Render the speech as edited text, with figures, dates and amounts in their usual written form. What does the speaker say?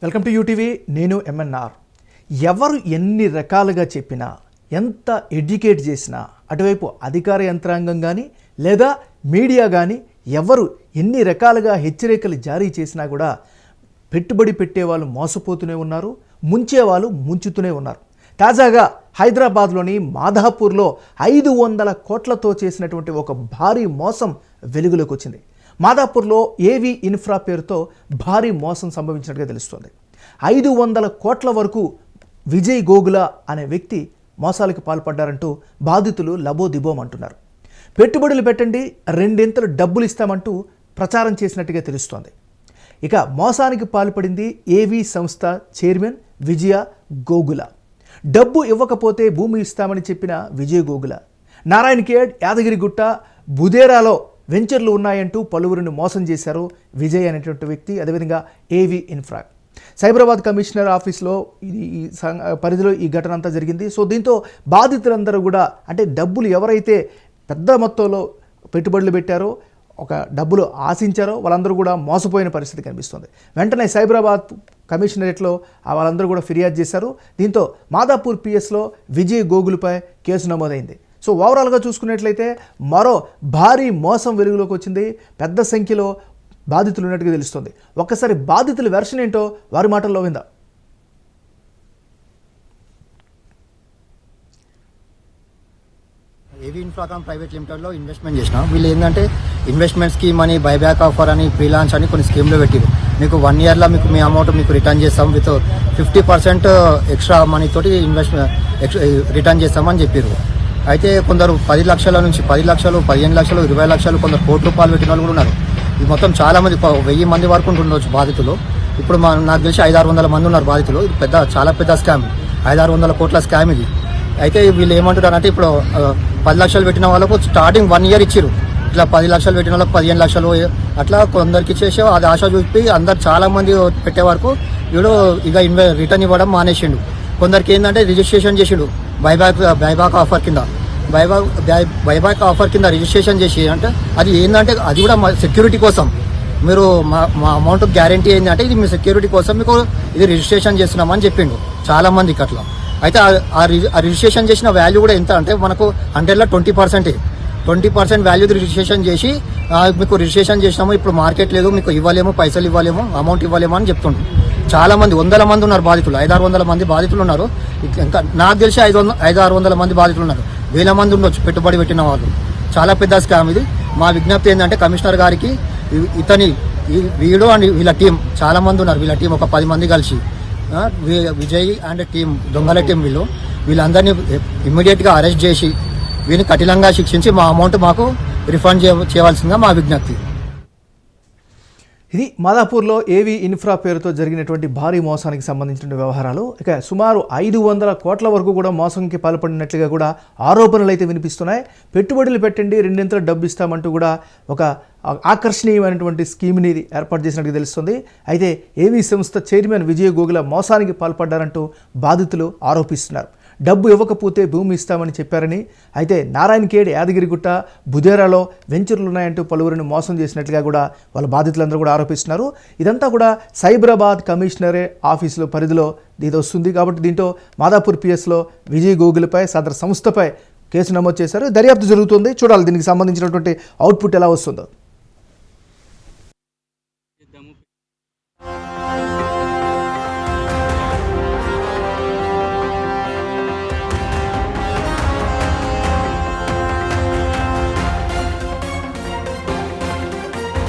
Welcome to UTV. నేను MNR. ఎవరు ఎన్ని రకాలుగా చెప్పినా, ఎంత ఎడ్యుకేట్ చేసినా, అటువైపు అధికార యంత్రాంగం కానీ లేదా మీడియా కానీ ఎవరు ఎన్ని రకాలుగా హెచ్చరికలు జారీ చేసినా కూడా పెట్టుబడి పెట్టేవాళ్ళు మోసపోతూనే ఉన్నారు, ముంచేవాళ్ళు ముంచుతూనే ఉన్నారు. తాజాగా హైదరాబాద్లోని మాధాపూర్లో 500 కోట్లతో చేసినటువంటి ఒక భారీ మోసం వెలుగులోకి వచ్చింది. మాధాపూర్లో ఏవీ ఇన్ఫ్రా పేరుతో భారీ మోసం సంభవించినట్టుగా తెలుస్తోంది. 500 కోట్ల వరకు విజయ్ గోగుల అనే వ్యక్తి మోసాలకు పాల్పడ్డారంటూ బాధితులు లబోదిబోం అంటున్నారు. పెట్టుబడులు పెట్టండి, 2 డబ్బులు ఇస్తామంటూ ప్రచారం చేసినట్టుగా తెలుస్తోంది. ఇక మోసానికి పాల్పడింది ఏవీ సంస్థ చైర్మన్ విజయ గోగుల. డబ్బు ఇవ్వకపోతే భూమి ఇస్తామని చెప్పిన విజయ్ గోగుల నారాయణఖేడ్, యాదగిరిగుట్ట, బుదేరాలో వెంచర్లు ఉన్నాయంటూ పలువురిని మోసం చేశారు విజయ్ అనేటువంటి వ్యక్తి. అదేవిధంగా ఏవీ ఇన్ఫ్రా సైబరాబాద్ కమిషనర్ ఆఫీస్లో ఈ పరిధిలో ఈ ఘటన అంతా జరిగింది. సో దీంతో బాధితులందరూ కూడా, అంటే డబ్బులు ఎవరైతే పెద్ద మొత్తంలో పెట్టుబడులు పెట్టారో, ఒక డబ్బులు ఆశించారో వాళ్ళందరూ కూడా మోసపోయిన పరిస్థితి కనిపిస్తుంది. వెంటనే సైబరాబాద్ కమిషనరేట్లో వాళ్ళందరూ కూడా ఫిర్యాదు చేశారు. దీంతో మాధాపూర్ పిఎస్లో విజయ్ గోగులపై కేసు నమోదైంది. సో ఓవరాల్గా చూసుకున్నట్లయితే మరో భారీ మోసం వెలుగులోకి వచ్చింది. పెద్ద సంఖ్యలో బాధితులు ఉన్నట్టుగా తెలుస్తుంది. ఒక్కసారి బాధితుల వెర్షన్ ఏంటో వారి మాటల్లో విందాం. ఏవీ ఇన్ఫ్రాకామ్ ప్రైవేట్ లిమిటెడ్లో ఇన్వెస్ట్మెంట్ చేసిన. వీళ్ళు ఏంటంటే ఇన్వెస్ట్మెంట్ స్కీమ్ అని, బైబ్యాక్ ఆఫర్ అని, ఫ్రీ లాంచ్ అని కొన్ని స్కీమ్లో పెట్టారు. మీకు 1 yearలో మీకు మీ అమౌంట్ మీకు రిటర్న్ చేస్తాం, విత్ 50% ఎక్స్ట్రా మనీ తోటి రిటర్న్ చేస్తామని చెప్పారు. అయితే కొందరు 10 లక్షల నుంచి 10 లక్షలు, 15 లక్షలు, 20 లక్షలు, కొందరు ₹1 కోట్లు పెట్టిన వాళ్ళు కూడా ఉన్నారు. ఇది మొత్తం చాలా మంది 1000 మంది వరకు ఉండొచ్చు బాధితులు. ఇప్పుడు నాకు తెలిసి 500-600 మంది ఉన్నారు బాధితులు. ఇది చాలా పెద్ద స్కామ్, 500-600 కోట్ల స్కామ్ ఇది. అయితే వీళ్ళు ఏమంటున్నారంటే, ఇప్పుడు 10 లక్షలు పెట్టిన వాళ్ళకు స్టార్టింగ్ 1 year ఇచ్చారు. ఇట్లా 10 లక్షలు పెట్టిన వాళ్ళకి 15 లక్షలు అట్లా కొందరికి ఇచ్చేసి అది ఆశ చూపి అందరు చాలా మంది పెట్టే వరకు వీడు ఇక రిటర్న్ ఇవ్వడం మానేసిండు. కొందరికి ఏంటంటే రిజిస్ట్రేషన్ చేసిండు బైబ్యాక్ ఆఫర్ కింద. బైబ్యాక్ ఆఫర్ కింద రిజిస్ట్రేషన్ చేసి, అంటే అది ఏంటంటే అది కూడా సెక్యూరిటీ కోసం. మీరు మా అమౌంట్ గ్యారంటీ ఏంటంటే ఇది మీ సెక్యూరిటీ కోసం మీకు ఇది రిజిస్ట్రేషన్ చేస్తున్నామని చెప్పిండు చాలా మందికి అట్లా. అయితే ఆ రిజిస్ట్రేషన్ చేసిన వాల్యూ కూడా ఎంత అంటే మనకు 100లో 20% వాల్యూ రిజిస్ట్రేషన్ చేసి మీకు రిజిస్ట్రేషన్ చేసినాము, ఇప్పుడు మార్కెట్ లేదు, మీకు ఇవ్వలేము, పైసలు ఇవ్వలేము, అమౌంట్ ఇవ్వలేము అని చెప్తుండ్రు. చాలా మంది 100 మంది ఉన్నారు బాధితులు, 500-600 మంది బాధితులు ఉన్నారు. ఇంకా నాకు తెలిసి 500-600 మంది బాధితులు ఉన్నారు. 1000 మంది ఉండొచ్చు పెట్టుబడి పెట్టిన వాళ్ళు. చాలా పెద్ద స్కామ్ ఇది. మా విజ్ఞప్తి ఏంటంటే కమిషనర్ గారికి వీడు అండ్ వీళ్ళ టీం, చాలా మంది ఉన్నారు, వీళ్ళ టీం ఒక 10 మంది కలిసి, విజయ్ అండ్ టీం, దొంగల టీం, వీళ్ళందరినీ ఇమ్మీడియట్గా అరెస్ట్ చేసి వీళ్ళని కఠినంగా శిక్షించి మా అమౌంట్ మాకు రిఫండ్ చేయవలసిందిగా మా విజ్ఞప్తి. ఇది మాధాపూర్లో ఏవీ ఇన్ఫ్రా పేరుతో జరిగినటువంటి భారీ మోసానికి సంబంధించిన వ్యవహారాలు. ఇక సుమారు 500 కోట్ల వరకు కూడా మోసంకి పాల్పడినట్లుగా కూడా ఆరోపణలు అయితే వినిపిస్తున్నాయి. పెట్టుబడులు పెట్టండి, 2 డబ్బు ఇస్తామంటూ కూడా ఒక ఆకర్షణీయమైనటువంటి స్కీమ్ని ఏర్పాటు చేసినట్టుగా తెలుస్తుంది. అయితే ఏవీ సంస్థ చైర్మన్ విజయ్ గోగుల మోసానికి పాల్పడ్డారంటూ బాధితులు ఆరోపిస్తున్నారు. డబ్బు ఇవ్వకపోతే భూమి ఇస్తామని చెప్పారని, అయితే నారాయణఖేడ్, యాదగిరిగుట్ట, బుదేరాలో వెంచర్లు ఉన్నాయంటూ పలువురిని మోసం చేసినట్లుగా కూడా వాళ్ళ బాధితులందరూ కూడా ఆరోపిస్తున్నారు. ఇదంతా కూడా సైబరాబాద్ కమిషనరే ఆఫీసులో పరిధిలో ఇది వస్తుంది. కాబట్టి దీంతో మాధాపూర్ పిఎస్లో విజయ్ గోగులపై సదర్ సంస్థపై కేసు నమోదు చేశారు. దర్యాప్తు జరుగుతుంది, చూడాలి దీనికి సంబంధించినటువంటి అవుట్పుట్ ఎలా వస్తుందో.